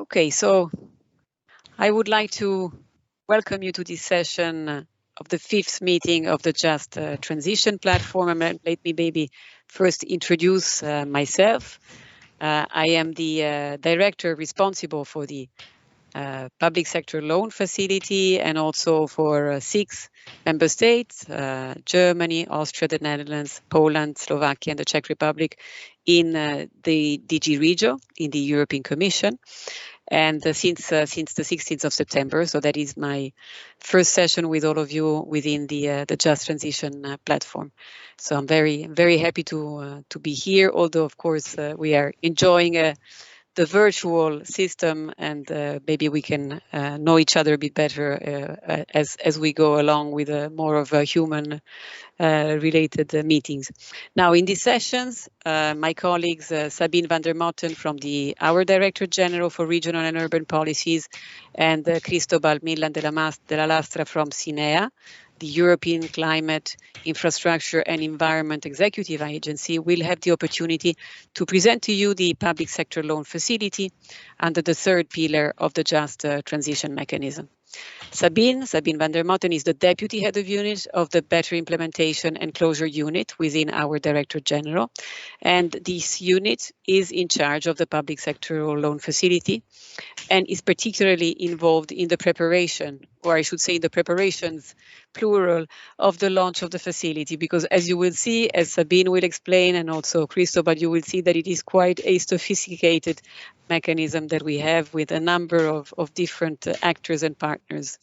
Okay, so I would like to welcome you to this session of the 5th meeting of the Just Transition platform. And let me maybe first introduce myself. I am the director responsible for the public sector loan facility and also for 6 member states, Germany, Austria, the Netherlands, Poland, Slovakia, and the Czech Republic in the DG REGIO in the European Commission. And since the 16th of September, so that is my first session with all of you within the Just Transition platform. So I'm very, very happy to be here, although of course we are enjoying the virtual system, and maybe we can know each other a bit better as we go along with more of a human related meetings. Now, in these sessions, my colleagues Sabine van der Motten from our Director General for Regional and Urban Policies, and Cristobal Millan de la Lastra from CINEA, the European Climate, Infrastructure and Environment Executive Agency, will have the opportunity to present to you the public sector loan facility under the 3rd pillar of the Just Transition mechanism. Sabine van der Motten is the Deputy Head of Unit of the Better Implementation and Closure Unit within our Director General. And this unit is in charge of the public sector loan facility and is particularly involved in the preparation, or I should say the preparations, plural, of the launch of the facility, because as you will see, as Sabine will explain, and also Cristobal, you will see that it is quite a sophisticated mechanism that we have with a number of different actors and partners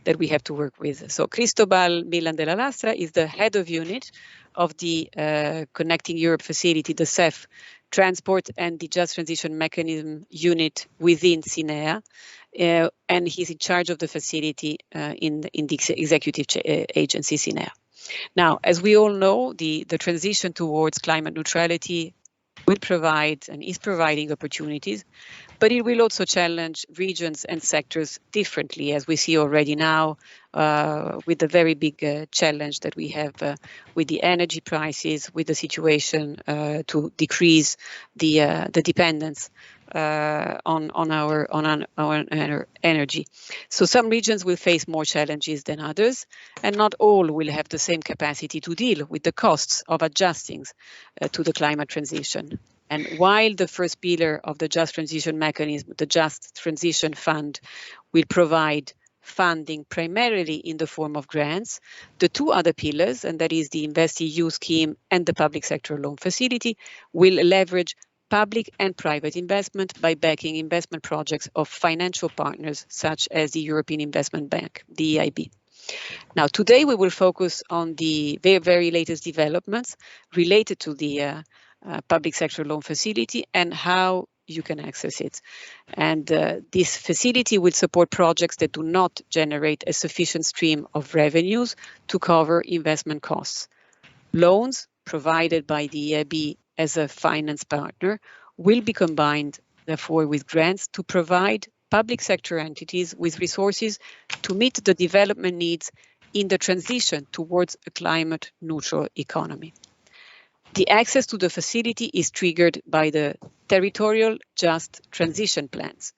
that we have to work with. So Cristobal Millan de la Lastra is the head of unit of the Connecting Europe facility, the CEF, Transport and the Just Transition Mechanism unit within CINEA, and he's in charge of the facility in the executive agency CINEA. Now, as we all know, the transition towards climate neutrality will provide and is providing opportunities, but it will also challenge regions and sectors differently, as we see already now with the very big challenge that we have with the energy prices, with the situation to decrease the dependence on our energy. So some regions will face more challenges than others, and not all will have the same capacity to deal with the costs of adjusting to the climate transition. And while the 1st pillar of the Just Transition mechanism, the Just Transition Fund, will provide funding primarily in the form of grants, the 2 other pillars, and that is the InvestEU scheme and the public sector loan facility, will leverage public and private investment by backing investment projects of financial partners such as the European Investment Bank, the EIB. Now, today we will focus on the very latest developments related to the public sector loan facility and how you can access it. And this facility will support projects that do not generate a sufficient stream of revenues to cover investment costs. Loans provided by the EIB as a finance partner will be combined, therefore, with grants to provide public sector entities with resources to meet the development needs in the transition towards a climate neutral economy. The access to the facility is triggered by the Territorial Just Transition Plans,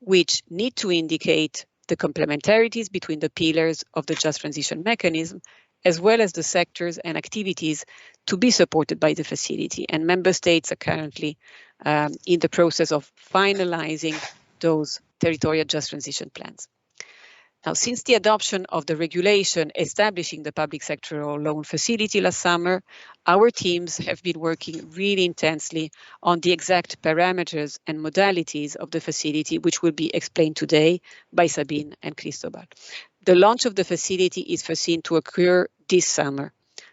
which need to indicate the complementarities between the pillars of the Just Transition mechanism, as well as the sectors and activities to be supported by the facility. And member states are currently in the process of finalizing those Territorial Just Transition Plans. Now, since the adoption of the regulation establishing the public sector loan facility last summer, our teams have been working really intensely on the exact parameters and modalities of the facility, which will be explained today by Sabine and Cristobal. The launch of the facility is foreseen to occur this summer.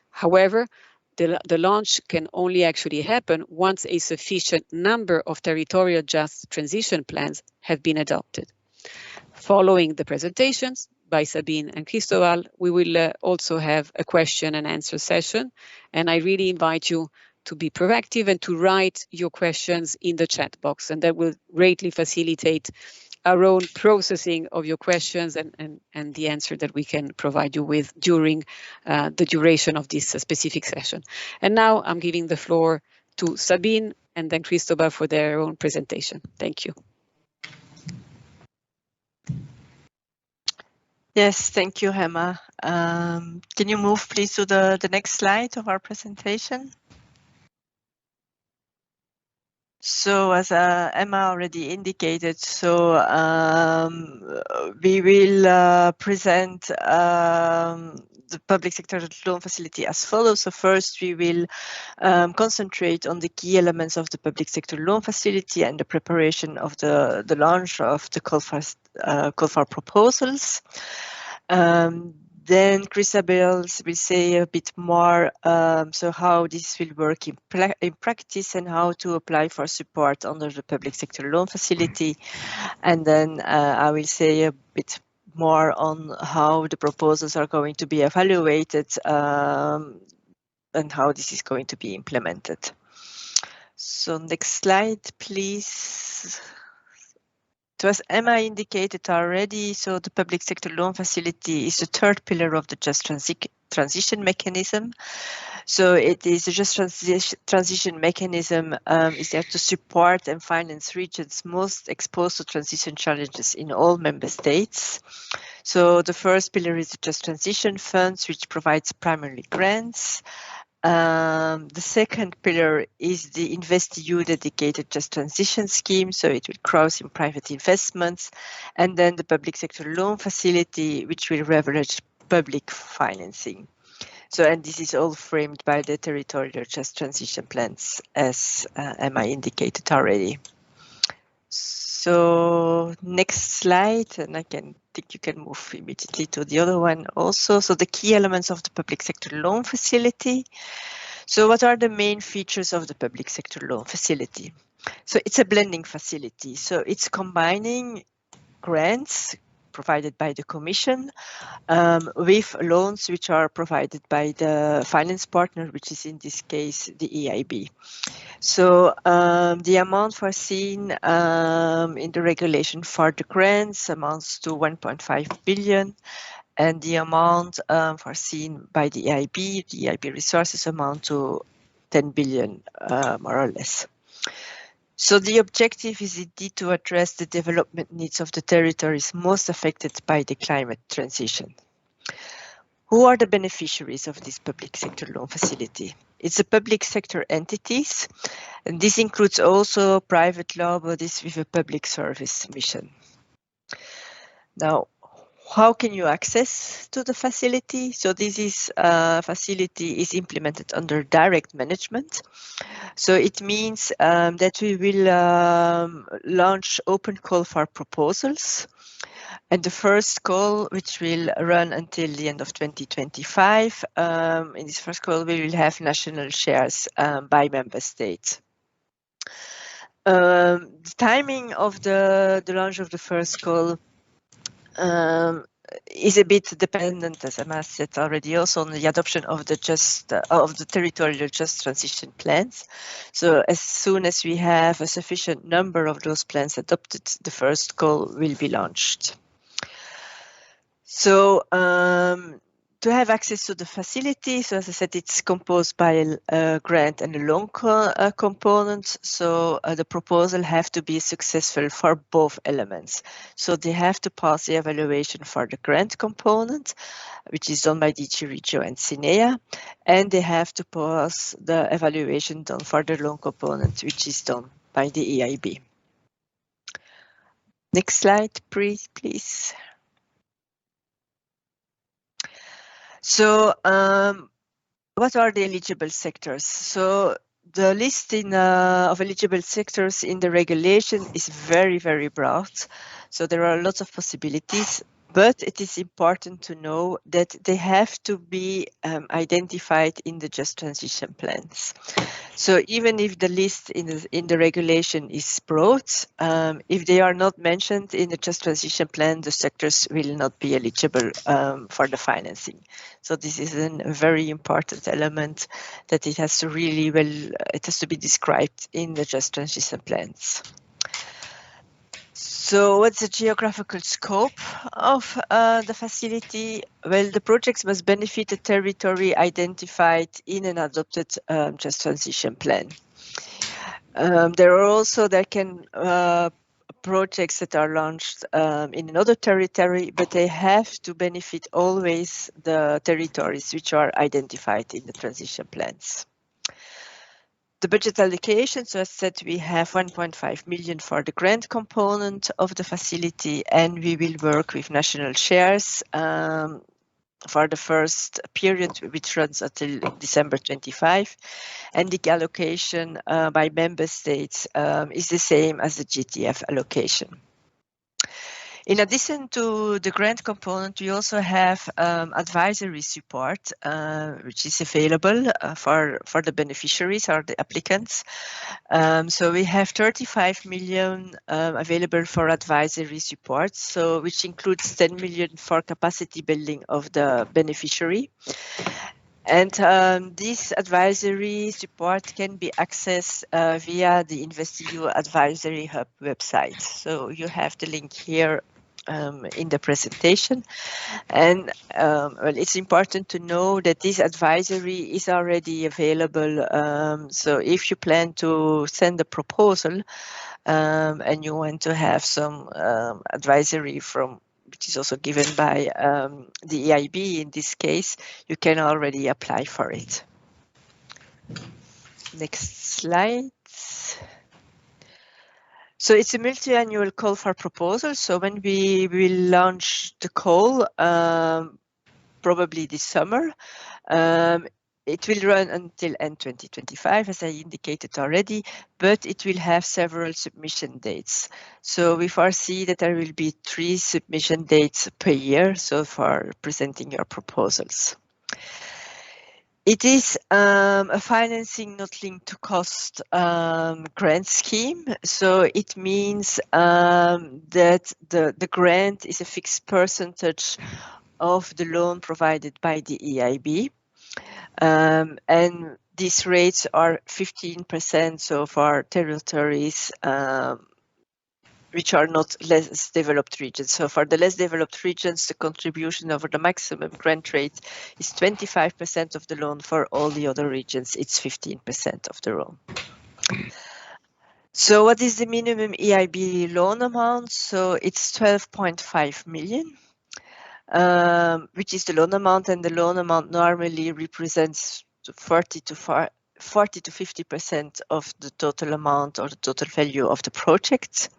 However, the launch can only actually happen once a sufficient number of territorial just transition plans have been adopted. Following the presentations by Sabine and Cristobal, we will also have a question and answer session, and I really invite you to be proactive and to write your questions in the chat box, and that will greatly facilitate our own processing of your questions and the answer that we can provide you with during the duration of this specific session. And now I'm giving the floor to Sabine and then Cristobal for their own presentation. Thank you. Yes, thank you, Emma. Can you move please to the next slide of our presentation? So as Emma already indicated, so we will present the public sector loan facility as follows. So first we will concentrate on the key elements of the public sector loan facility and the preparation of the launch of the call for proposals. Then Christabel will say a bit more, so how this will work in practice and how to apply for support under the public sector loan facility. And then I will say a bit more on how the proposals are going to be evaluated and how this is going to be implemented. So next slide, please. So as Emma indicated already, so the public sector loan facility is the third pillar of the just transition mechanism. So it is a just transition mechanism is there to support and finance regions most exposed to transition challenges in all member states. So the first pillar is the just transition funds, which provides primarily grants. The second pillar is the InvestEU dedicated just transition scheme, so it will cross in private investments, and then the public sector loan facility, which will leverage public financing. So, and this is all framed by the territorial just transition plans, as Emma indicated already. So next slide, and I think you can move immediately to the other one also. So the key elements of the public sector loan facility. So what are the main features of the public sector loan facility? So it's a blending facility. So it's combining grants provided by the Commission with loans which are provided by the finance partner, which is in this case the EIB. So the amount foreseen in the regulation for the grants amounts to 1.5 billion. And the amount foreseen by the EIB resources amount to 10 billion, more or less. So the objective is indeed to address the development needs of the territories most affected by the climate transition. Who are the beneficiaries of this public sector loan facility? It's the public sector entities, and this includes also private law bodies with a public service mission. Now, how can you access to the facility? So this is facility is implemented under direct management. So it means that we will launch open call for proposals. And the first call, which will run until the end of 2025, in this first call, we will have national shares by member states. The timing of the launch of the first call is a bit dependent, as Emma said already, also on the adoption of the territorial just transition plans. So as soon as we have a sufficient number of those plans adopted, the first call will be launched. So to have access to the facility, so as I said, it's composed by a grant and a loan component. So the proposal have to be successful for both elements. So they have to pass the evaluation for the grant component, which is done by DG REGIO and CINEA, and they have to pass the evaluation done for the loan component, which is done by the EIB. Next slide, please. So what are the eligible sectors? So the list of eligible sectors in the regulation is very, very broad. So there are lots of possibilities, but it is important to know that they have to be identified in the just transition plans. So even if the list in the regulation is broad, if they are not mentioned in the just transition plan, the sectors will not be eligible for the financing. So this is a very important element that it has to it has to be described in the just transition plans. So what's the geographical scope of the facility? Well, the projects must benefit the territory identified in an adopted just transition plan. There can projects that are launched in another territory, but they have to benefit always the territories which are identified in the transition plans. The budget allocation, so as said, we have 1.5 million for the grant component of the facility, and we will work with national shares for the first period, which runs until December 25. And the allocation by member states is the same as the GTF allocation. In addition to the grant component, we also have advisory support, which is available for the beneficiaries or the applicants. So we have 35 million available for advisory support, so which includes 10 million for capacity building of the beneficiary. And this advisory support can be accessed via the InvestEU Advisory Hub website. So you have the link here in the presentation. And well, it's important to know that this advisory is already available. So if you plan to send a proposal and you want to have some advisory from which is also given by the EIB in this case, you can already apply for it. Next slide. So it's a multi-annual call for proposals. So when we will launch the call, probably this summer, it will run until end 2025, as I indicated already, but it will have several submission dates. So we foresee that there will be 3 submission dates per year, so for presenting your proposals. It is a financing not linked to cost grant scheme. So it means that the grant is a fixed percentage of the loan provided by the EIB. And these rates are 15%, so for territories which are not less developed regions. So for the less developed regions, the contribution over the maximum grant rate is 25% of the loan. For all the other regions, it's 15% of the loan. So what is the minimum EIB loan amount? So it's 12.5 million. Which is the loan amount, and the loan amount normally represents 40 to 50% of the total amount or the total value of the project.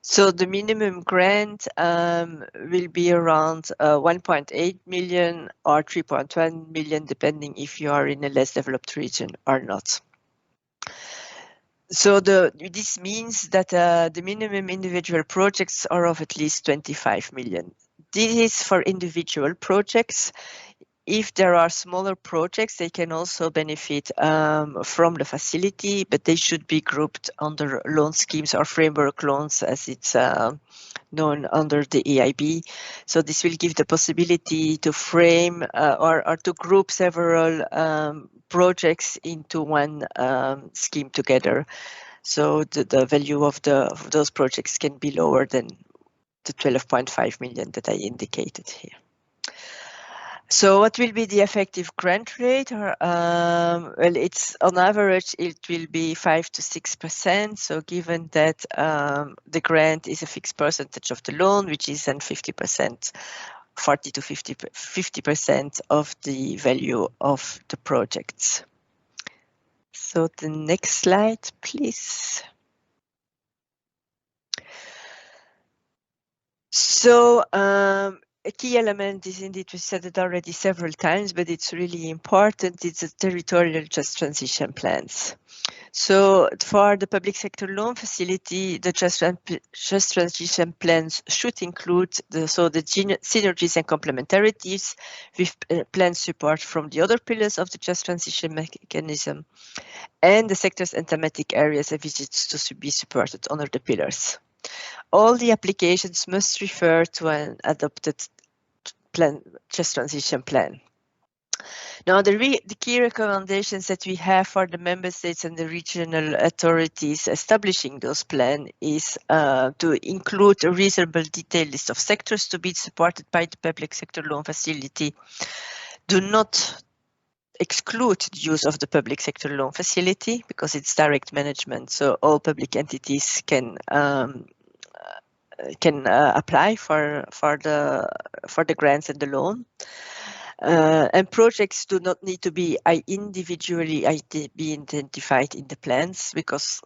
So the minimum grant will be around 1.8 million or 3.1 million, depending if you are in a less developed region or not. So this means that the minimum individual projects are of at least 25 million. This is for individual projects. If there are smaller projects, they can also benefit from the facility, but they should be grouped under loan schemes or framework loans, as it's known under the EIB. So this will give the possibility to frame or to group several projects into one scheme together. So the value of those projects can be lower than the 12.5 million that I indicated here. So what will be the effective grant rate? Well, it's on average, it will be 5 to 6%. So given that the grant is a fixed percentage of the loan, which is then 50%, 40 to 50% of the value of the projects. So the next slide, please. So a key element is indeed, we said it already several times, but it's really important. It's a territorial just transition plans. So for the public sector loan facility, the just transition plans should include the synergies and complementarities with plan support from the other pillars of the just transition mechanism, and the sectors and thematic areas and visits to be supported under the pillars. All the applications must refer to an adopted plan, just transition plan. Now, the key recommendations that we have for the member states and the regional authorities establishing those plans is to include a reasonable detailed list of sectors to be supported by the public sector loan facility. Do not exclude the use of the public sector loan facility because it's direct management, so all public entities can apply for the grants and the loan. And projects do not need to be individually identified in the plans, because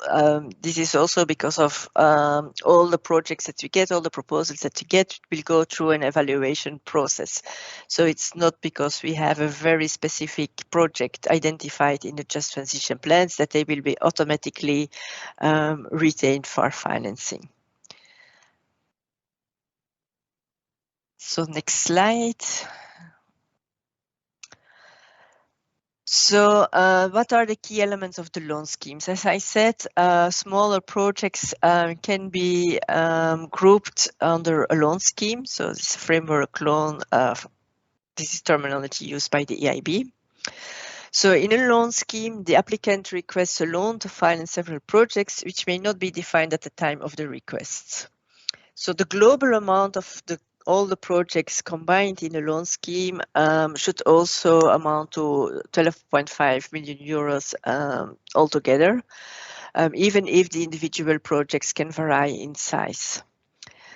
this is also because of all the projects that we get, all the proposals that we get will go through an evaluation process. So it's not because we have a very specific project identified in the Just Transition plans that they will be automatically retained for financing. So next slide. So what are the key elements of the loan schemes? As I said, smaller projects can be grouped under a loan scheme. So this framework loan, this is terminology used by the EIB. So in a loan scheme, the applicant requests a loan to finance several projects which may not be defined at the time of the request. So the global amount of all the projects combined in a loan scheme should also amount to 12.5 million euros altogether, even if the individual projects can vary in size.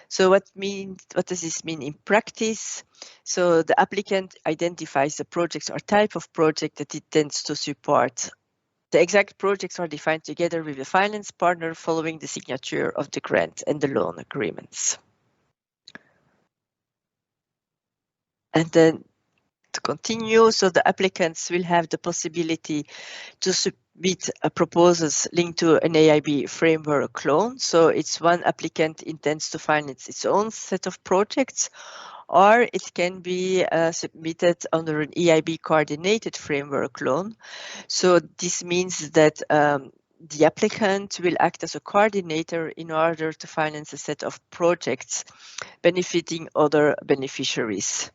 So what does this mean in practice? So the applicant identifies the projects or type of project that it intends to support. The exact projects are defined together with the finance partner following the signature of the grant and the loan agreements. And then to continue, so the applicants will have the possibility to submit proposals linked to an EIB framework loan. So it's one applicant intends to finance its own set of projects, or it can be submitted under an EIB coordinated framework loan. So this means that the applicant will act as a coordinator in order to finance a set of projects benefiting other beneficiaries.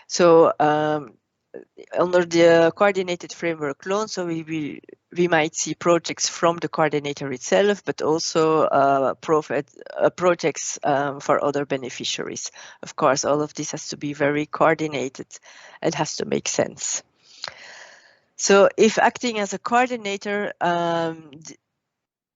So under the coordinated framework loan, so we might see projects from the coordinator itself, but also projects for other beneficiaries. Of course, all of this has to be very coordinated and has to make sense. So if acting as a coordinator,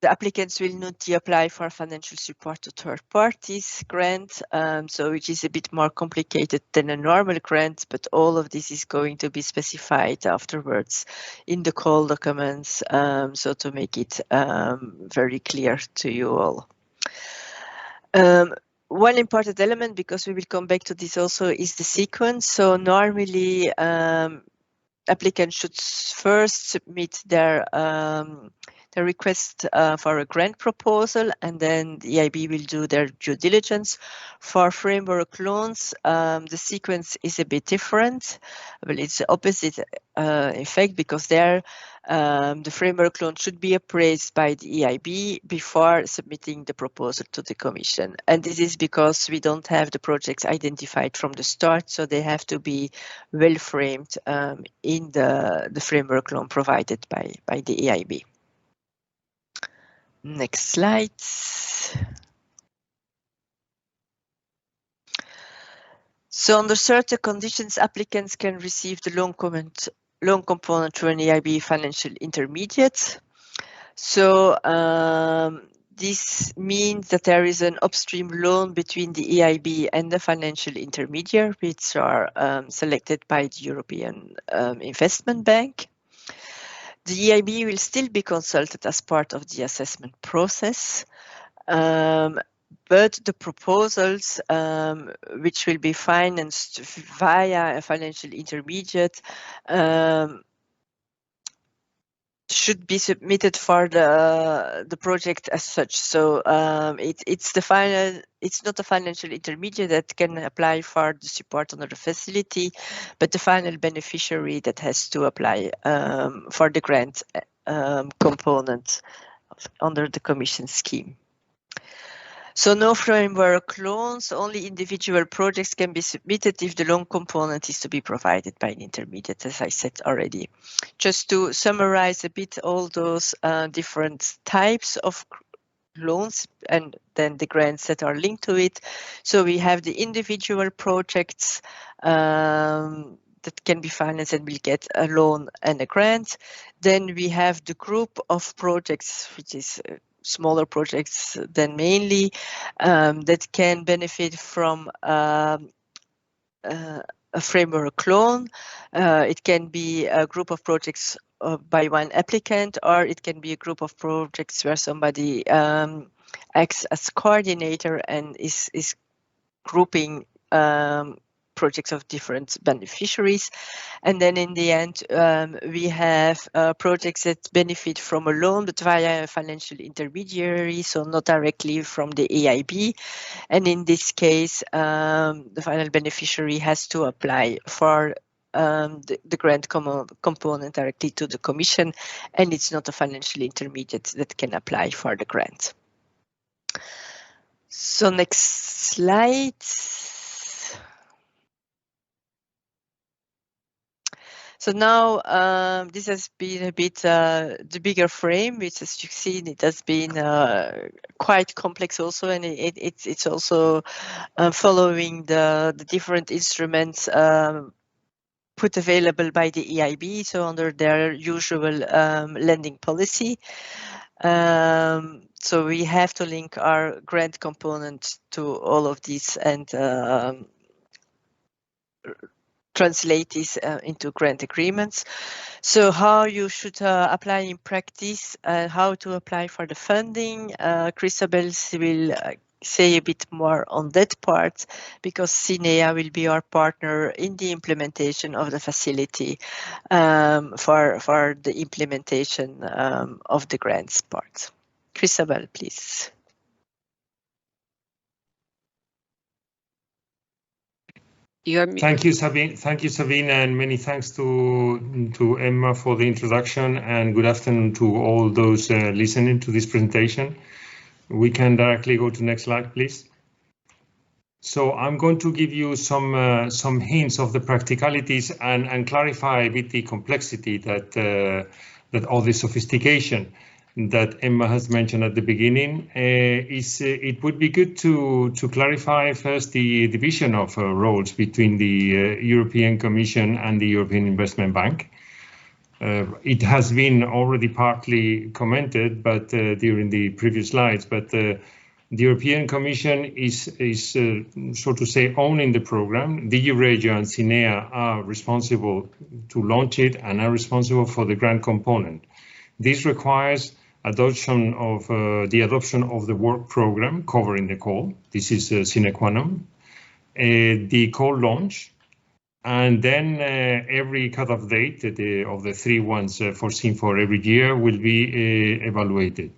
the applicants will need to apply for financial support to third parties grant, so which is a bit more complicated than a normal grant, but all of this is going to be specified afterwards in the call documents, so to make it very clear to you all. One important element, because we will come back to this also, is the sequence. So normally applicants should first submit their request for a grant proposal, and then the EIB will do their due diligence. For framework loans, the sequence is a bit different. Well, it's the opposite effect, because there the framework loan should be appraised by the EIB before submitting the proposal to the Commission. And this is because we don't have the projects identified from the start, so they have to be well framed in the framework loan provided by the EIB. Next slide. So under certain conditions, applicants can receive the loan component through an EIB financial intermediate. So this means that there is an upstream loan between the EIB and the financial intermediary, which are selected by the European Investment Bank. The EIB will still be consulted as part of the assessment process, but the proposals which will be financed via a financial intermediate should be submitted for the project as such. So it's not the financial intermediate that can apply for the support under the facility, but the final beneficiary that has to apply for the grant component under the Commission scheme. So no framework loans, only individual projects can be submitted if the loan component is to be provided by an intermediate, as I said already. Just to summarize a bit all those different types of loans and then the grants that are linked to it. So we have the individual projects that can be financed and will get a loan and a grant. Then we have the group of projects, which is smaller projects than mainly, that can benefit from a framework loan. It can be a group of projects by one applicant, or it can be a group of projects where somebody acts as coordinator and is grouping projects of different beneficiaries. And then in the end, we have projects that benefit from a loan, but via a financial intermediary, so not directly from the EIB. And in this case, the final beneficiary has to apply for the grant component directly to the Commission, and it's not a financial intermediate that can apply for the grant. So next slide. So now this has been a bit the bigger frame, which, as you've seen, it has been quite complex also, and it's also following the different instruments put available by the EIB, so under their usual lending policy. So we have to link our grant component to all of these and translate this into grant agreements. So how you should apply in practice, how to apply for the funding. Christabel will say a bit more on that part, because CINEA will be our partner in the implementation of the facility for the implementation of the grants part. Christabel, please. Thank you, Sabine. Thank you, Sabine, and many thanks to Emma for the introduction, and good afternoon to all those listening to this presentation. We can directly go to next slide, please. So I'm going to give you some hints of the practicalities and clarify a bit the complexity that all the sophistication that Emma has mentioned at the beginning. It would be good to clarify first the division of roles between the European Commission and the European Investment Bank. It has been already partly commented, but during the previous slides, but the European Commission is so to say, owning the program. DG REGIO and CINEA are responsible to launch it and are responsible for the grant component. This requires adoption of the work program covering the call. This is sine qua non. The call launch, and then every cutoff date of the 3 ones foreseen for every year will be evaluated.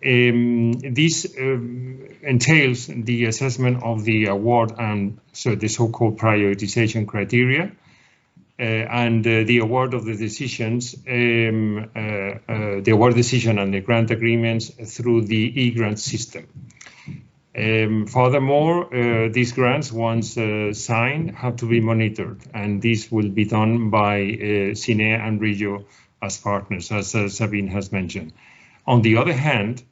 This entails the assessment of the award and so the so-called prioritization criteria. And the award of the decisions, the award decision and the grant agreements through the e-grant system. Furthermore, these grants, once signed, have to be monitored, and this will be done by CINEA and REGIO as partners, as Sabine has mentioned. On the other hand,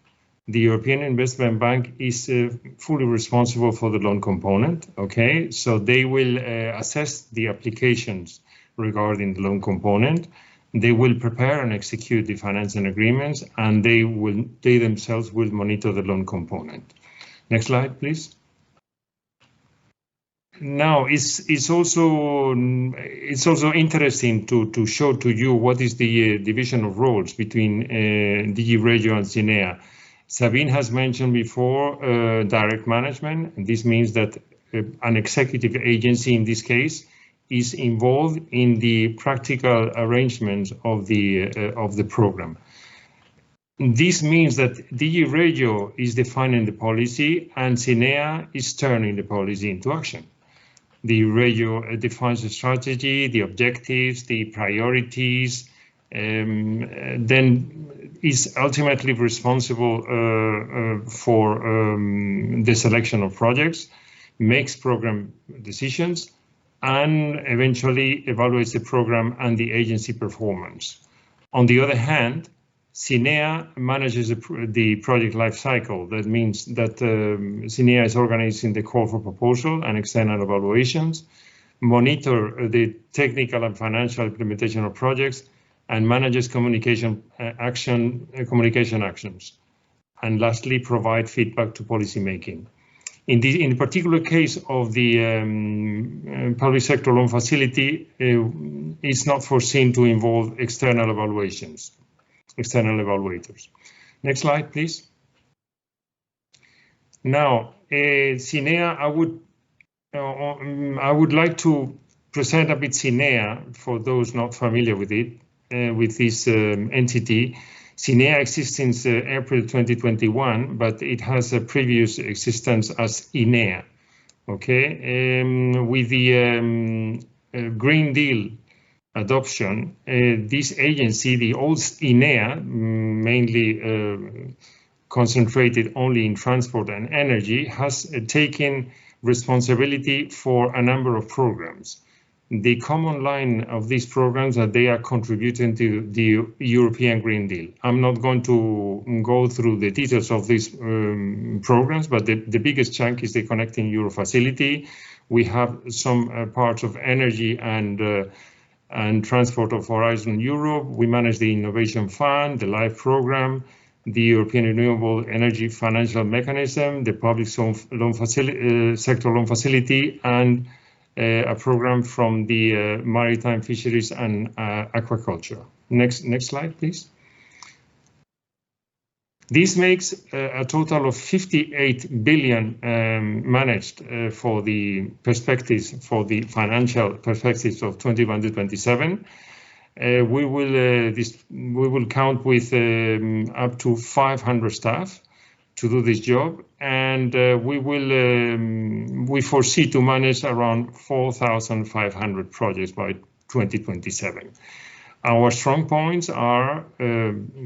the European Investment Bank is fully responsible for the loan component. Okay, so they will assess the applications regarding the loan component. They will prepare and execute the financing agreements, and they themselves will monitor the loan component. Next slide, please. Now, it's also interesting to show to you what is the division of roles between DG REGIO and CINEA. Sabine has mentioned before direct management, and this means that an executive agency in this case is involved in the practical arrangements of the program. This means that DG REGIO is defining the policy and CINEA is turning the policy into action. The REGIO defines the strategy, the objectives, the priorities, then is ultimately responsible for the selection of projects, makes program decisions, and eventually evaluates the program and the agency performance. On the other hand, CINEA manages the project life cycle. That means that CINEA is organizing the call for proposal and external evaluations, monitor the technical and financial implementation of projects, and manages communication actions. and lastly, provide feedback to policymaking. In the particular case of the public sector loan facility, it's not foreseen to involve external evaluations, external evaluators. Next slide, please. Now, CINEA, I would like to present a bit CINEA for those not familiar with it, with this entity. CINEA exists since April 2021, but it has a previous existence as INEA. Okay, with the Green Deal adoption, this agency, the old INEA, mainly concentrated only in transport and energy, has taken responsibility for a number of programs. The common line of these programs that they are contributing to the European Green Deal. I'm not going to go through the details of these programs, but the biggest chunk is the Connecting Euro facility. We have some parts of energy and transport of Horizon Europe. We manage the Innovation Fund, the LIFE program, the European Renewable Energy Financial Mechanism, the Public Sector Loan Facility, and a program from the Maritime Fisheries and Aquaculture. Next slide, please. This makes a total of 58 billion managed for the perspectives, for the financial perspectives of 21 to 27. We will count with up to 500 staff to do this job, and we foresee to manage around 4,500 projects by 2027. Our strong points are,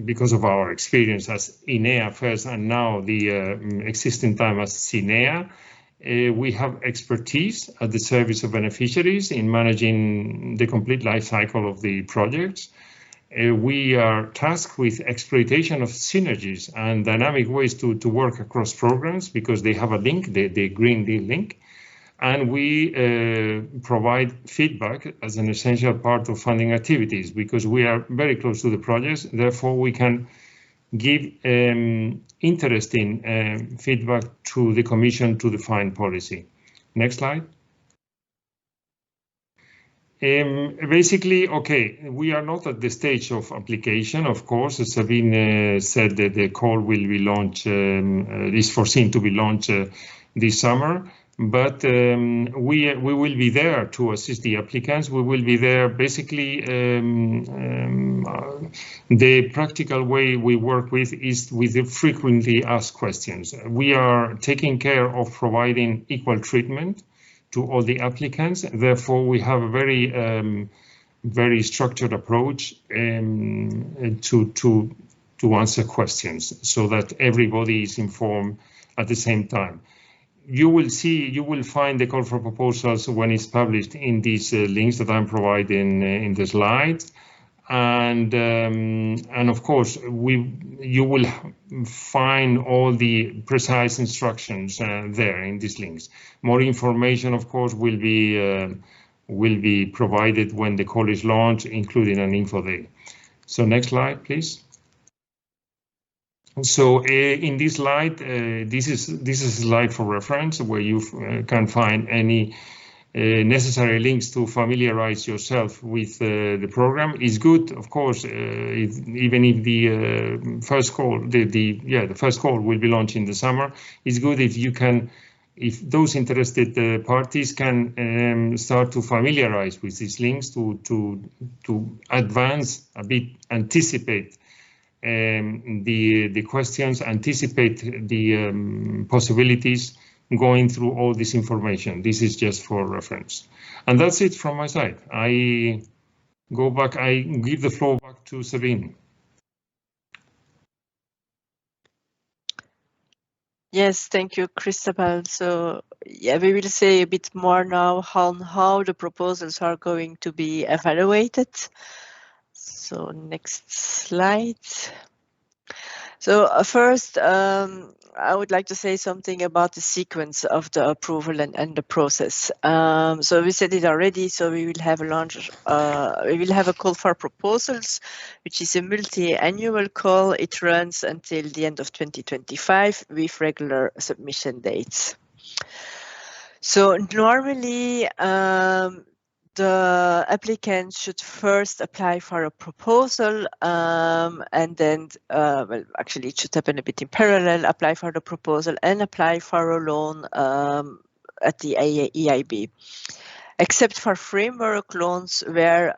because of our experience as INEA first and now the existing time as CINEA, we have expertise at the service of beneficiaries in managing the complete life cycle of the projects. We are tasked with exploitation of synergies and dynamic ways to work across programs because they have a link, the Green Deal link. And we provide feedback as an essential part of funding activities because we are very close to the projects. Therefore, we can give interesting feedback to the Commission to define policy. Next slide. Basically, okay, we are not at the stage of application, of course. As Sabine said, that the call will be launched, is foreseen to be launched this summer. But we will be there to assist the applicants. We will be there. Basically, the practical way we work with is with the frequently asked questions. We are taking care of providing equal treatment to all the applicants. Therefore, we have a very structured approach to answer questions so that everybody is informed at the same time. You will find the call for proposals when it's published in these links that I'm providing in the slides, and of course you will find all the precise instructions there in these links. More information, of course, will be provided when the call is launched, including an info day. So next slide, please. So in this slide, this is a slide for reference where you can find any necessary links to familiarize yourself with the program. It's good, of course, even if the first call, the first call will be launched in the summer. It's good if you can, if those interested parties can start to familiarize with these links to advance a bit, anticipate the questions, anticipate the possibilities going through all this information. This is just for reference. And that's it from my side. I give the floor back to Sabine. Yes, thank you, Cristobal. So yeah, we will say a bit more now on how the proposals are going to be evaluated. So next slide. So first, I would like to say something about the sequence of the approval and the process. So we said it already. So we will have a launch. We will have a call for proposals, which is a multi-annual call. It runs until the end of 2025 with regular submission dates. So normally, the applicant should first apply for a proposal, and then, well, actually it should happen a bit in parallel, apply for the proposal and apply for a loan at the EIB. Except for framework loans where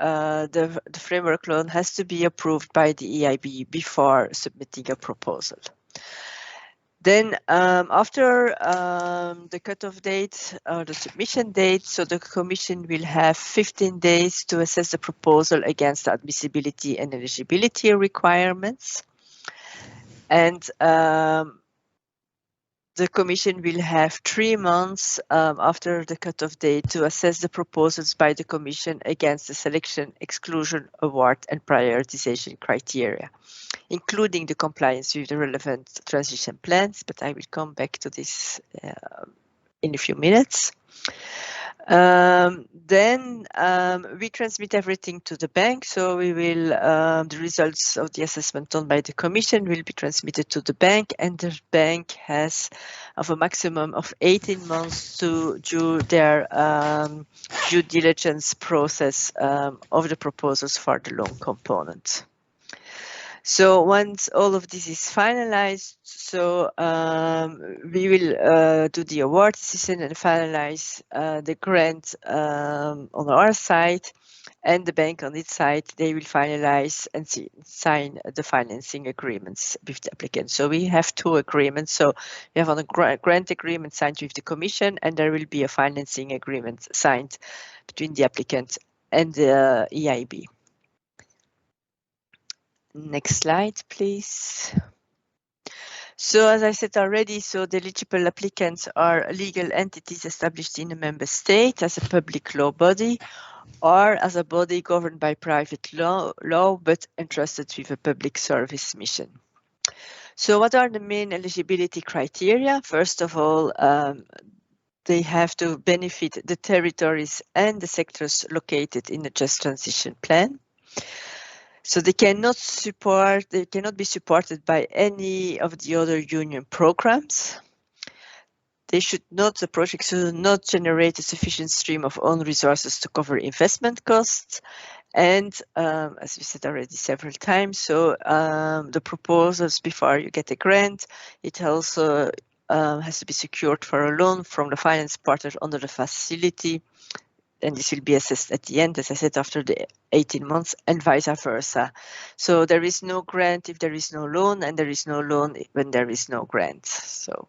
the framework loan has to be approved by the EIB before submitting a proposal. Then after the cutoff date or the submission date, so the Commission will have 15 days to assess the proposal against the admissibility and eligibility requirements. And the Commission will have 3 months after the cutoff date to assess the proposals by the Commission against the selection, exclusion, award, and prioritization criteria, including the compliance with the relevant transition plans, but I will come back to this in a few minutes. Then we transmit everything to the bank, so we will, the results of the assessment done by the Commission will be transmitted to the bank, and the bank has of a maximum of 18 months to do their due diligence process of the proposals for the loan component. So once all of this is finalized, so we will do the award decision and finalize the grant on our side, and the bank on its side, they will finalize and sign the financing agreements with the applicant. So we have 2 agreements. So we have a grant agreement signed with the Commission, and there will be a financing agreement signed between the applicant and the EIB. Next slide, please. So as I said already, so the eligible applicants are legal entities established in a member state as a public law body or as a body governed by private law but entrusted with a public service mission. So what are the main eligibility criteria? First of all, they have to benefit the territories and the sectors located in the Just Transition Plan. So they cannot be supported by any of the other union programs. The project should not generate a sufficient stream of own resources to cover investment costs. And as we said already several times, so the proposals before you get a grant, it also has to be secured for a loan from the finance partner under the facility. And this will be assessed at the end, as I said, after the 18 months and vice versa. So there is no grant if there is no loan, and there is no loan when there is no grant. So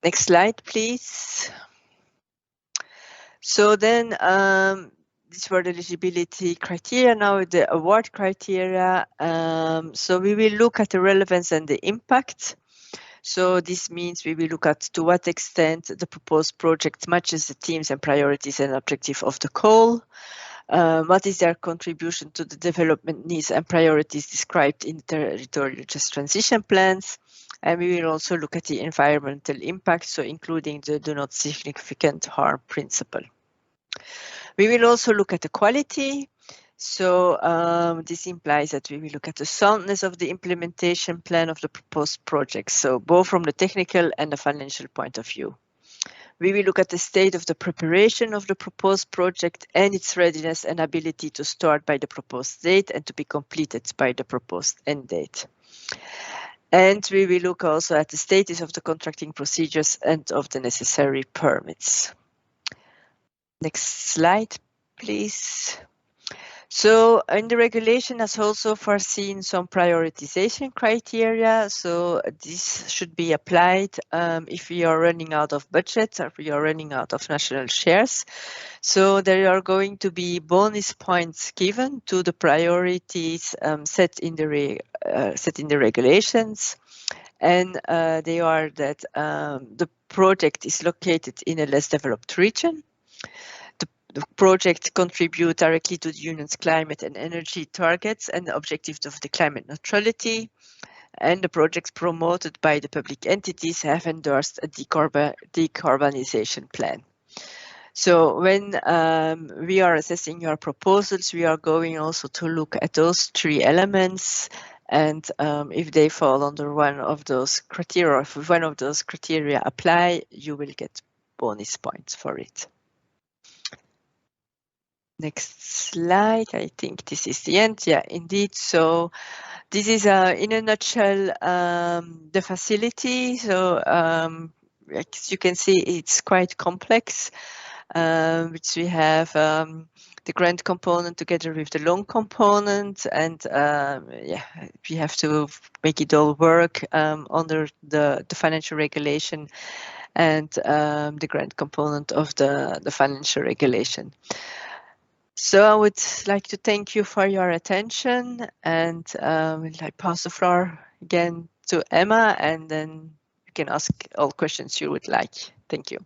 next slide, please. So then these were the eligibility criteria. Now the award criteria. So we will look at the relevance and the impact. So this means we will look at to what extent the proposed project matches the themes and priorities and objective of the call. What is their contribution to the development needs and priorities described in the territorial just transition plans? And we will also look at the environmental impact, so including the do not significant harm principle. We will also look at the quality. So this implies that we will look at the soundness of the implementation plan of the proposed project, so both from the technical and the financial point of view. We will look at the state of the preparation of the proposed project and its readiness and ability to start by the proposed date and to be completed by the proposed end date. And we will look also at the status of the contracting procedures and of the necessary permits. Next slide, please. So, and the regulation has also foreseen some prioritization criteria. So this should be applied if we are running out of budget or we are running out of national shares. So there are going to be bonus points given to the priorities set in the regulations. And they are that the project is located in a less developed region. the project contribute directly to the Union's climate and energy targets and the objectives of the climate neutrality. And the projects promoted by the public entities have endorsed a decarbonization plan. So when we are assessing your proposals, we are going also to look at those 3 elements, and if they fall under one of those criteria, or if one of those criteria apply, you will get bonus points for it. Next slide. I think this is the end. Yeah, indeed. So this is in a nutshell the facility. So as you can see, it's quite complex, which we have the grant component together with the loan component, and yeah, we have to make it all work under the financial regulation and the grant component of the financial regulation. So I would like to thank you for your attention, and I pass the floor again to Emma, and then you can ask all questions you would like. Thank you.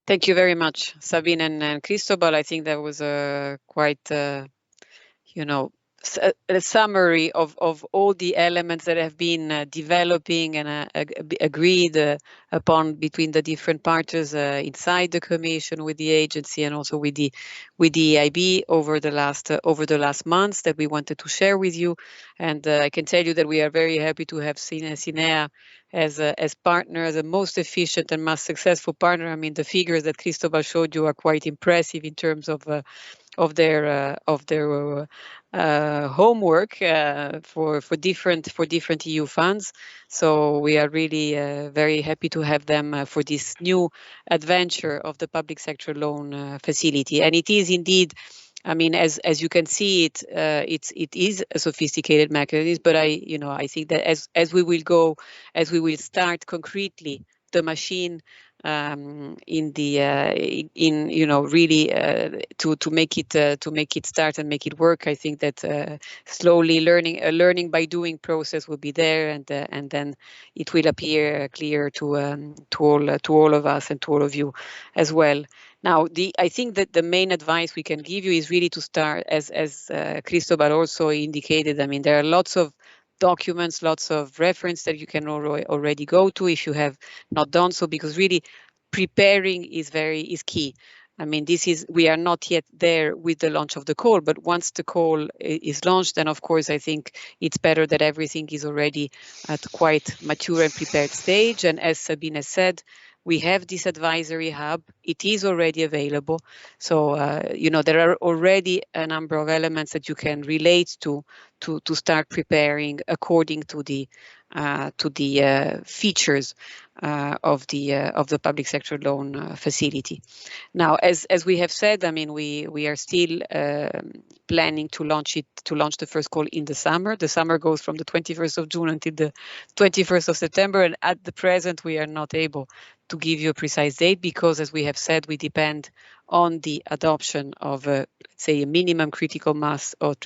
Thank you very much, Sabine and Cristobal. I think that was a quite, you know, a summary of all the elements that have been developing and agreed upon between the different parties inside the Commission, with the agency, and also with the EIB over the last months that we wanted to share with you. And I can tell you that we are very happy to have CINEA as partner, the most efficient and most successful partner. I mean, the figures that Cristobal showed you are quite impressive in terms of their homework for different EU funds. So we are really very happy to have them for this new adventure of the public sector loan facility. And it is indeed, I mean, as you can see, it is a sophisticated mechanism. But I think that as we will start concretely the machine really to make it start and make it work. I think that slowly learning by doing process will be there, and then it will appear clear to all of us and to all of you as well. Now, I think that the main advice we can give you is really to start, as Cristobal also indicated. I mean, there are lots of documents, lots of reference that you can already go to if you have not done so, because really preparing is key. I mean, we are not yet there with the launch of the call, but once the call is launched, then of course I think it's better that everything is already at quite mature and prepared stage. And as Sabine said, we have this advisory hub. It is already available. So, there are already a number of elements that you can relate to start preparing according to the features of the public sector loan facility. Now, as we have said, I mean, we are still planning to launch the first call in the summer. The summer goes from the 21st of June until the 21st of September, and at the present we are not able to give you a precise date because, as we have said, we depend on the adoption of say a minimum critical mass of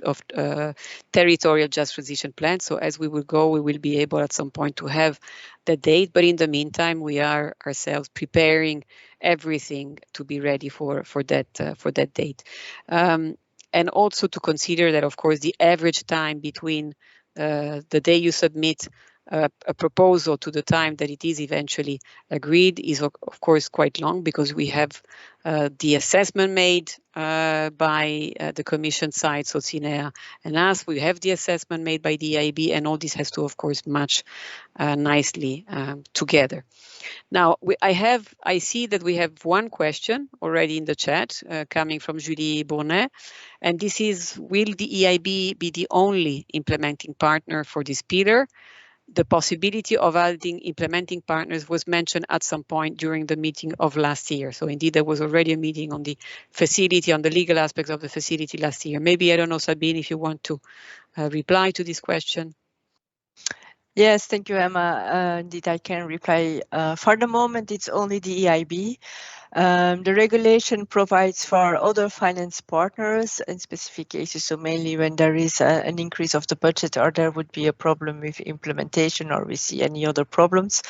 territorial just transition plan. So as we will go, we will be able at some point to have the date, but in the meantime we are ourselves preparing everything to be ready for that date. And also to consider that, of course, the average time between the day you submit a proposal to the time that it is eventually agreed is of course quite long, because we have the assessment made by the Commission side, so CINEA and us. We have the assessment made by the EIB, and all this has to, of course, match nicely together. Now, I see that we have one question already in the chat coming from Julie Bonnet, and this is: will the EIB be the only implementing partner for this pillar? The possibility of adding implementing partners was mentioned at some point during the meeting of last year. So indeed, there was already a meeting on the facility, on the legal aspects of the facility last year. Maybe, I don't know, Sabine, if you want to reply to this question. Yes, thank you, Emma. Indeed, I can reply. For the moment, it's only the EIB. The regulation provides for other finance partners in specific cases, so mainly when there is an increase of the budget or there would be a problem with implementation or we see any other problems.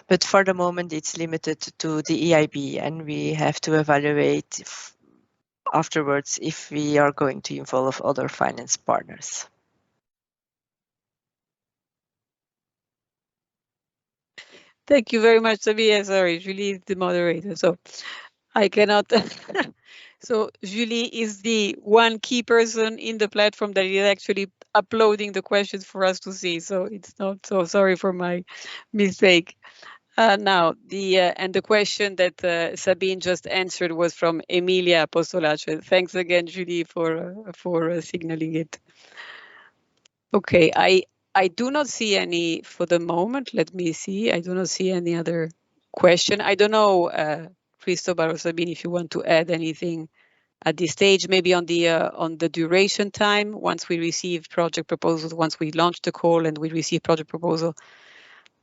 But for the moment, it's limited to the EIB, and we have to evaluate afterwards if we are going to involve other finance partners. Thank you very much, Sabine. Sorry, Julie is the moderator, so I cannot. So Julie is the one key person in the platform that is actually uploading the questions for us to see. So it's not, so sorry for my mistake. Now, the question that Sabine just answered was from Emilia Apostolaccio. Thanks again, Julie, for signaling it. Okay, I do not see any for the moment. Let me see. I do not see any other question. I don't know, Cristobal or Sabine, if you want to add anything at this stage, maybe on the duration time. Once we receive project proposals, once we launch the call and we receive project proposal,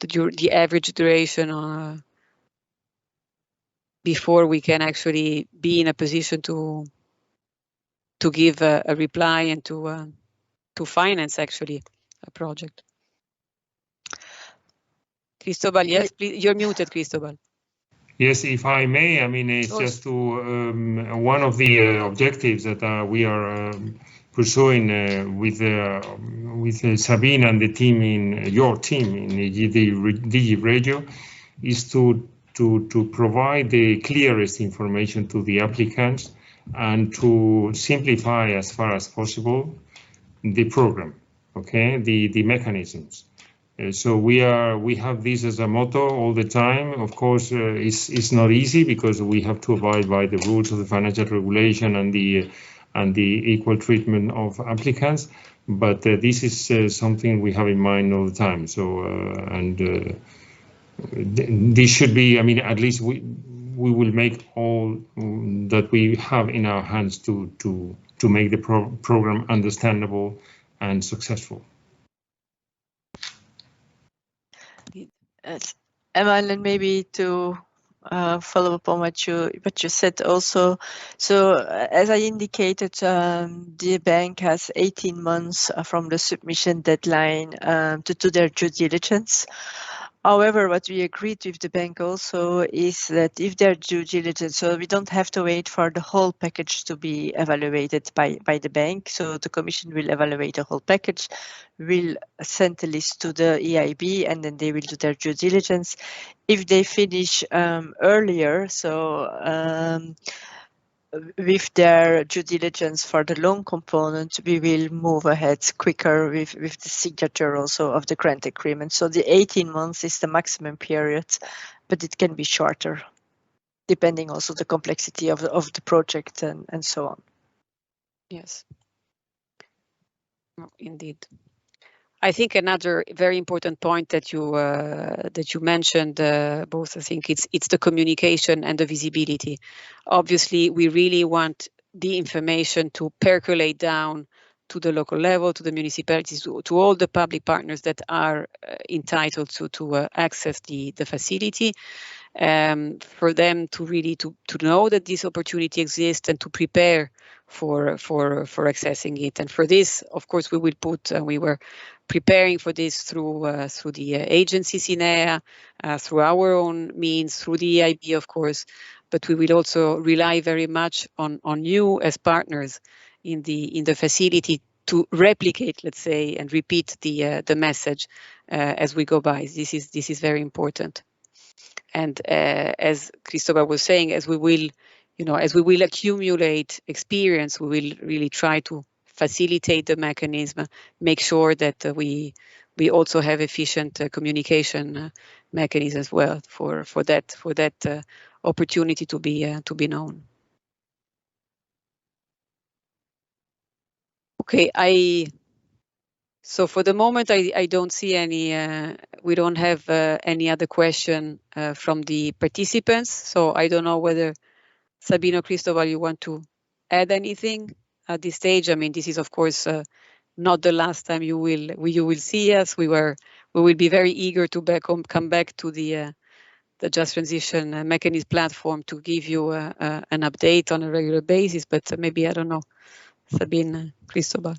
the average duration before we can actually be in a position to give a reply and to finance actually a project. Cristobal, yes, please. You're muted, Cristobal. Yes, if I may, I mean, it's just to one of the objectives that we are pursuing with Sabine and the team in your team in DG REGIO is to provide the clearest information to the applicants and to simplify as far as possible the program, okay, the mechanisms. So we have this as a motto all the time. Of course, it's not easy because we have to abide by the rules of the financial regulation and the equal treatment of applicants. But this is something we have in mind all the time. So this should be, I mean, at least we will make all that we have in our hands to make the program understandable and successful. Emma, and maybe to follow up on what you said also. So as I indicated, the bank has 18 months from the submission deadline to do their due diligence. However, what we agreed with the bank also is that if their due diligence, so we don't have to wait for the whole package to be evaluated by the bank. So the Commission will evaluate the whole package, will send the list to the EIB, and then they will do their due diligence. If they finish earlier, so with their due diligence for the loan component, we will move ahead quicker with the signature also of the grant agreement. So the 18 months is the maximum period, but it can be shorter, depending also the complexity of the project and so on. Yes, indeed. I think another very important point that you mentioned both, I think it's the communication and the visibility. Obviously, we really want the information to percolate down to the local level, to the municipalities, to all the public partners that are entitled to access the facility. For them to really to know that this opportunity exists and to prepare for accessing it. And for this, of course, we will put we were preparing for this through the agency CINEA, through our own means, through the EIB, of course, but we will also rely very much on you as partners in the facility to replicate, let's say, and repeat the message as we go by. This is very important. And as Cristobal was saying, as we will accumulate experience, we will really try to facilitate the mechanism, make sure that we also have efficient communication mechanisms as well for that opportunity to be known. Okay, so for the moment, I don't see any, we don't have any other question from the participants. So I don't know whether Sabine or Cristobal, you want to add anything at this stage? I mean, this is of course not the last time you will see us. We will be very eager to come back to the Just Transition Mechanism platform to give you an update on a regular basis. But maybe, I don't know, Sabine, Cristobal.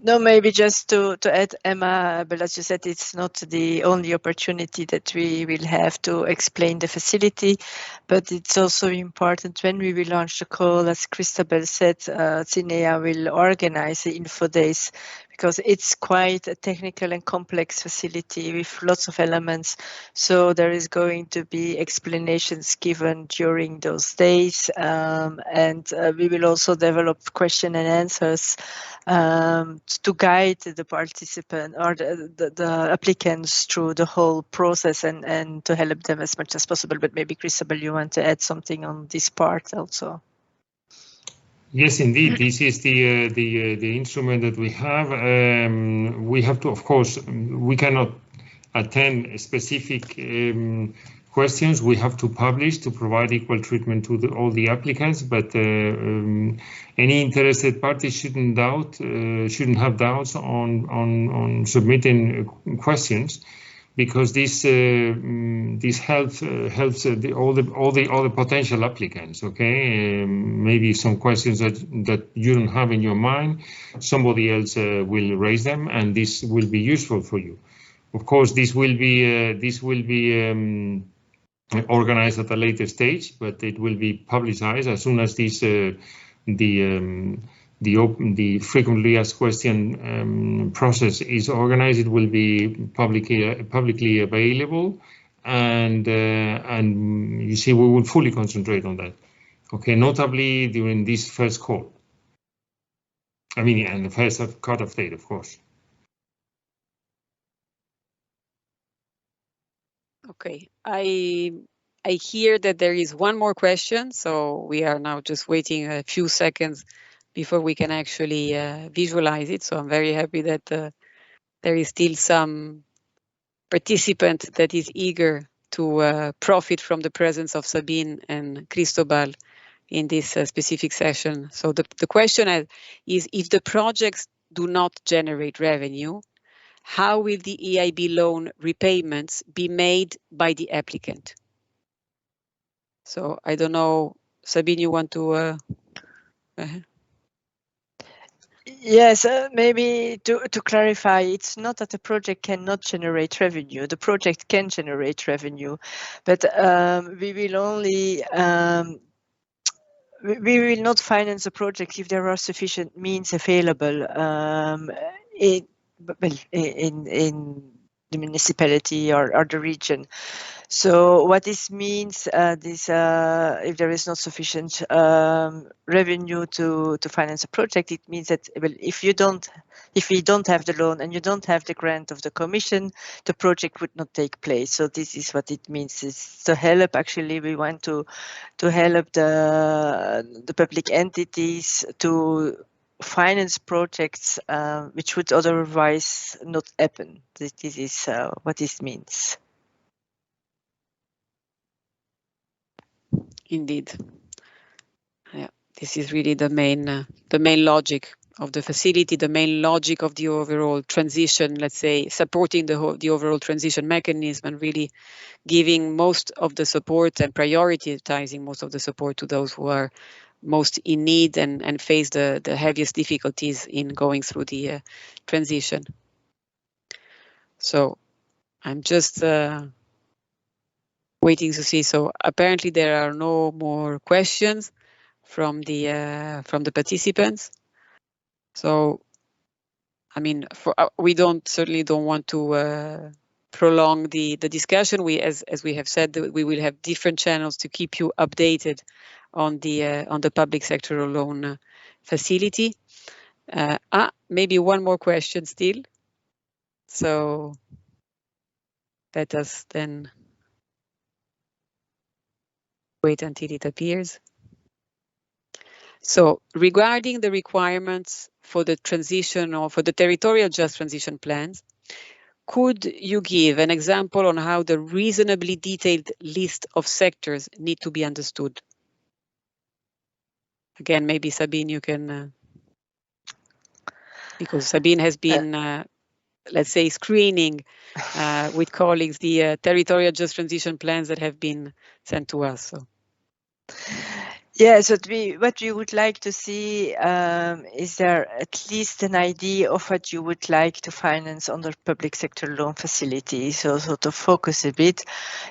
No, maybe just to add, Emma, but as you said, it's not the only opportunity that we will have to explain the facility, but it's also important when we will launch the call, as Christabel said, CINEA will organize the info days, because it's quite a technical and complex facility with lots of elements. So there is going to be explanations given during those days, and we will also develop question and answers to guide the participant or the applicants through the whole process and to help them as much as possible. But maybe Christabel, you want to add something on this part also? Yes, indeed. This is the instrument that we have. We have to, of course, we cannot attend specific questions. We have to publish to provide equal treatment to all the applicants, but any interested party shouldn't have doubts on submitting questions, because this helps all the potential applicants. Okay, maybe some questions that you don't have in your mind, somebody else will raise them, and this will be useful for you. Of course, this will be organized at a later stage, but it will be publicized as soon as this the frequently asked question process is organized. It will be publicly available, and you see, we will fully concentrate on that. Okay, notably during this first call. I mean, and the first cut-off date, of course. Okay, I hear that there is one more question, so we are now just waiting a few seconds before we can actually visualize it. So I'm very happy that there is still some participant that is eager to profit from the presence of Sabine and Cristobal in this specific session. So the question is, if the projects do not generate revenue, how will the EIB loan repayments be made by the applicant? So I don't know, Sabine, you want to? Yes, maybe to clarify, it's not that the project cannot generate revenue. The project can generate revenue, but we will only we will not finance the project if there are sufficient means available in the municipality or the region. So what this means, if there is not sufficient revenue to finance a project, it means that, well, if we don't have the loan and you don't have the grant of the commission, the project would not take place. So this is what it means. Is to help. Actually, we want to help the public entities to finance projects which would otherwise not happen. This is what this means. Indeed, yeah. This is really the main logic of the facility, the main logic of the overall transition. Let's say supporting the overall transition mechanism and really giving most of the support and prioritizing most of the support to those who are most in need and face the heaviest difficulties in going through the transition. So I'm just waiting to see. So apparently there are no more questions from the participants. So I mean, we certainly don't want to prolong the discussion. As we have said, we will have different channels to keep you updated on the public sector loan facility. Maybe one more question still. So let us then wait until it appears. So regarding the requirements for the transition or for the territorial just transition plans, could you give an example on how the reasonably detailed list of sectors need to be understood? Again, maybe Sabine, you can, because Sabine has been, let's say, screening with colleagues the territorial just transition plans that have been sent to us. So. Yes, what we would like to see is there at least an idea of what you would like to finance under public sector loan facility. So to focus a bit,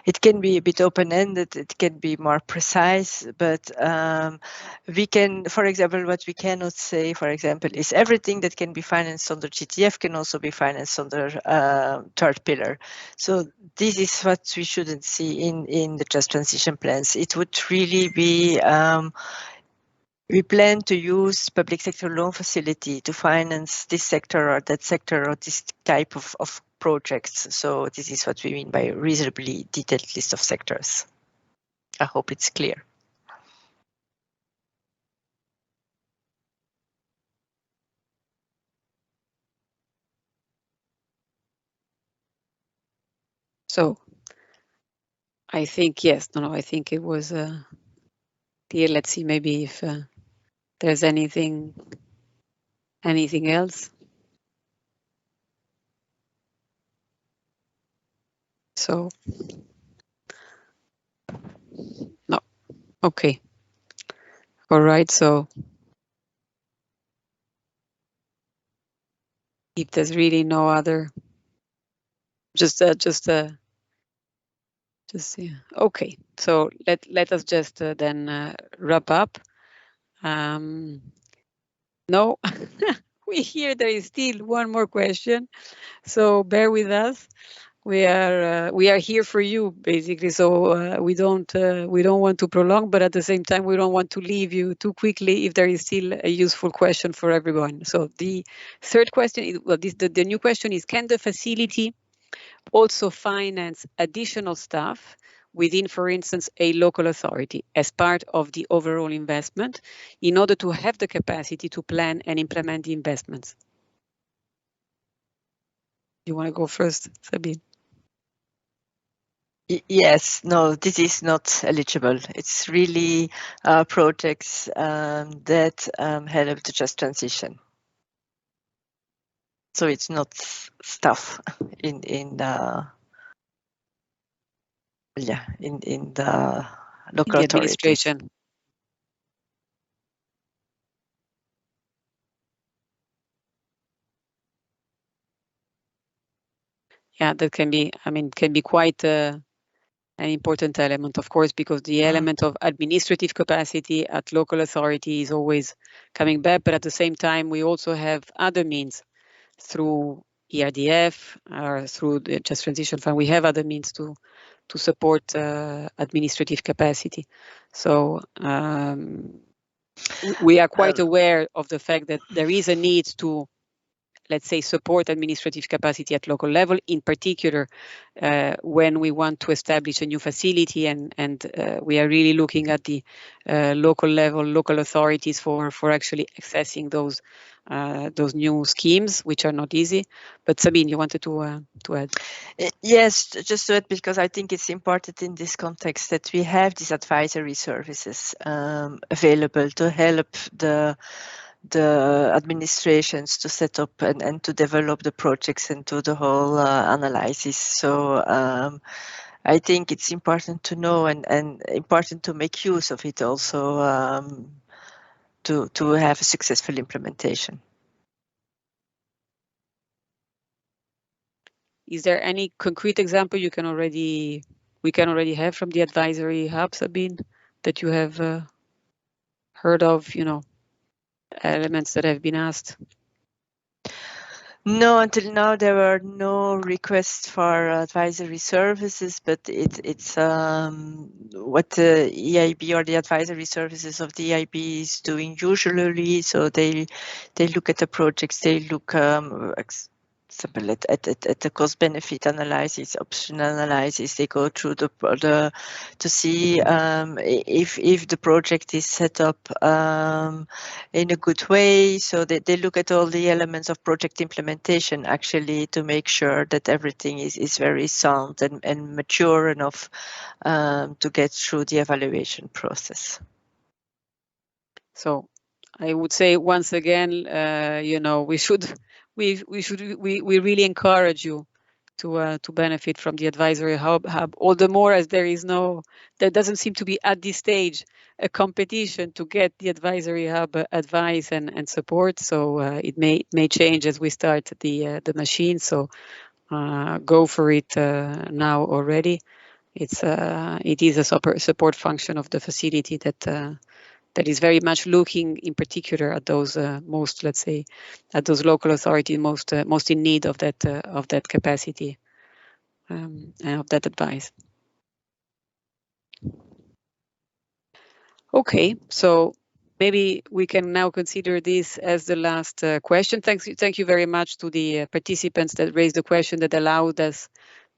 it can be a bit open-ended, it can be more precise, but we can, for example, what we cannot say, for example, is everything that can be financed under GTF can also be financed under third pillar. So this is what we shouldn't see in the just transition plans. It would really be we plan to use public sector loan facility to finance this sector or that sector or this type of projects. So this is what we mean by a reasonably detailed list of sectors. I hope it's clear. So I think, yes, no, I think it was clear. Let's see maybe if there's anything else. So, no, okay. All right, so if there's really no other, just yeah. Okay, so let us just then wrap up. No, we hear there is still one more question, so bear with us. We are here for you basically. So we don't want to prolong, but at the same time we don't want to leave you too quickly if there is still a useful question for everyone. So the third question is, well, the new question is: can the facility also finance additional staff within, for instance, a local authority as part of the overall investment in order to have the capacity to plan and implement the investments? You want to go first, Sabine? Yes, no, this is not eligible. It's really projects that help the just transition. So it's not stuff in the local administration. Yeah, that can be, I mean, can be quite an important element, of course, because the element of administrative capacity at local authority is always coming back. But at the same time, we also have other means through ERDF or through the Just Transition Fund. We have other means to support administrative capacity. So we are quite aware of the fact that there is a need to, let's say, support administrative capacity at local level, in particular when we want to establish a new facility, and we are really looking at the local level, local authorities for actually accessing those new schemes, which are not easy. But Sabine, you wanted to add? Yes, just to add, because I think it's important in this context that we have these advisory services available to help the administrations to set up and to develop the projects and do the whole analysis. So I think it's important to know and important to make use of it also to have a successful implementation. Is there any concrete example we can already have from the advisory hub, Sabine, that you have heard of, elements that have been asked? No, until now there were no requests for advisory services, but it's what the EIB or the advisory services of the EIB is doing usually. So they look at the projects, they look example at the cost benefit analysis, option analysis. They go through the to see if the project is set up in a good way. So they look at all the elements of project implementation actually to make sure that everything is very sound and mature enough to get through the evaluation process. So I would say once again, we really encourage you to benefit from the advisory hub. All the more as there doesn't seem to be at this stage a competition to get the advisory hub advice and support. So it may change as we start the machine. So go for it now already. It is a support function of the facility that is very much looking in particular at those most, let's say, at those local authorities most in need of that capacity and of that advice. Okay, so maybe we can now consider this as the last question. Thank you very much to the participants that raised the question that allowed us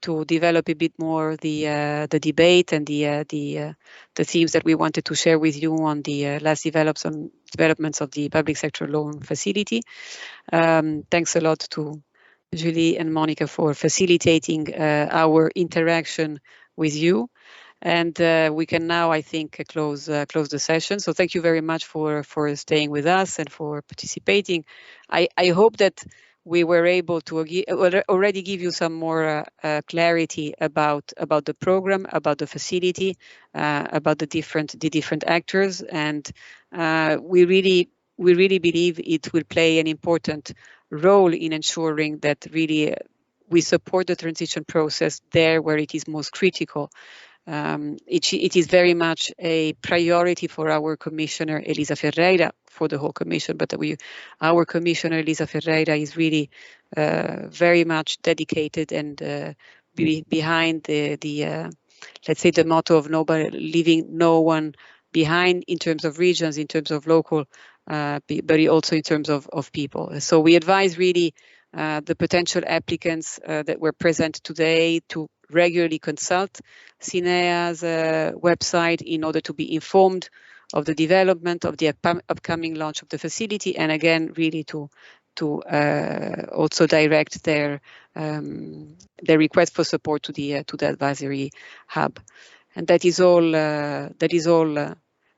to develop a bit more the debate and the themes that we wanted to share with you on the last developments of the public sector loan facility. Thanks a lot to Julie and Monica for facilitating our interaction with you. And we can now, I think, close the session. So thank you very much for staying with us and for participating. I hope that we were able to already give you some more clarity about the program, about the facility, about the different actors, and we really believe it will play an important role in ensuring that really we support the transition process there where it is most critical. It is very much a priority for our Commissioner Elisa Ferreira, for the whole Commission, but our Commissioner Elisa Ferreira is really very much dedicated and behind the let's say the motto of leaving no one behind in terms of regions, in terms of local, but also in terms of people. So we advise really the potential applicants that were present today to regularly consult CINEA's website in order to be informed of the development of the upcoming launch of the facility, and again really to also direct their request for support to the advisory hub. And that is all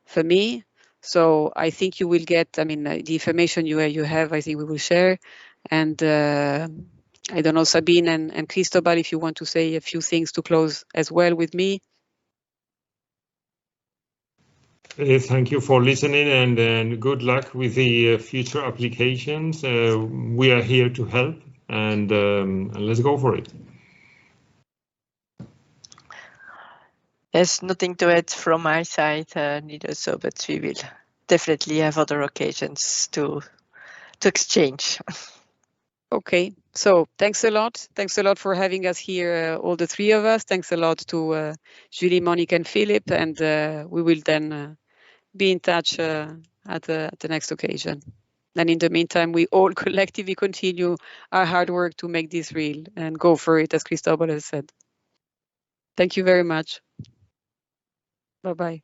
for me. So I think you will get, I mean, the information you have, I think we will share. And I don't know, Sabine and Cristobal, if you want to say a few things to close as well with me. Thank you for listening, and good luck with the future applications. We are here to help, and let's go for it. There's nothing to add from my side, neither, so, but we will definitely have other occasions to exchange. Okay, so thanks a lot. Thanks a lot for having us here, all the three of us. Thanks a lot to Julie, Monica, and Philip, and we will then be in touch at the next occasion. And in the meantime, we all collectively continue our hard work to make this real and go for it, as Cristobal has said. Thank you very much. Bye-bye.